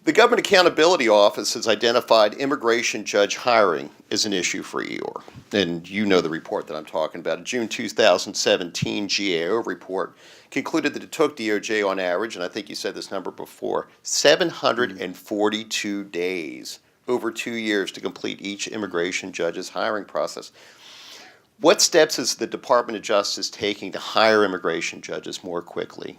The Government Accountability Office has identified immigration judge hiring as an issue for Eeyore. And you know the report that I'm talking about. A June 2017 GAO report concluded that it took DOJ on average, and I think you said this number before, 742 days over 2 years to complete each immigration judge's hiring process. What steps is the Department of Justice taking to hire immigration judges more quickly?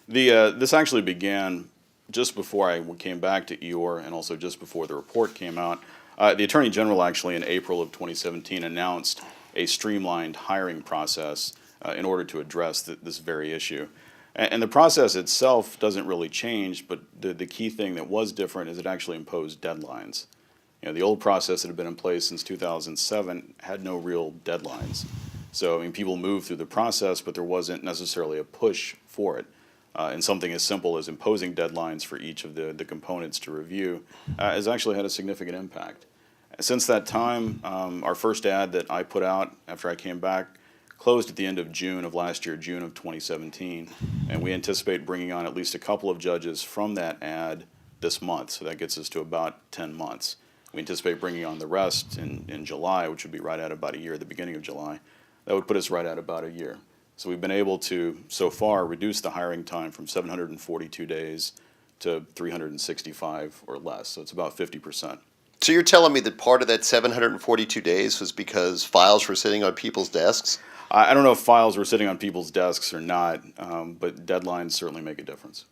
This actually began just before I came back to Eeyore, and also just before the report came out. The Attorney General actually in April of 2017 announced a streamlined hiring process in order to address this very issue. And the process itself doesn't really change, but the key thing that was different is it actually imposed deadlines. You know, the old process that had been in place since 2007 had no real deadlines. So, I mean, people moved through the process, but there wasn't necessarily a push for it. And something as simple as imposing deadlines for each of the components to review has actually had a significant impact. Since that time, our first ad that I put out after I came back closed at the end of June of last year, June of 2017, and we anticipate bringing on at least a couple of judges from that ad this month, so that gets us to about 10 months. We anticipate bringing on the rest in July, which would be right at about a year, at the beginning of July. That would put us right at about a year. So we've been able to, so far, reduce the hiring time from 742 days to 365 or less. So it's about 50%. So you're telling me that part of that 742 days was because files were sitting on people's desks? I don't know if files were sitting on people's desks or not, but deadlines certainly make a difference.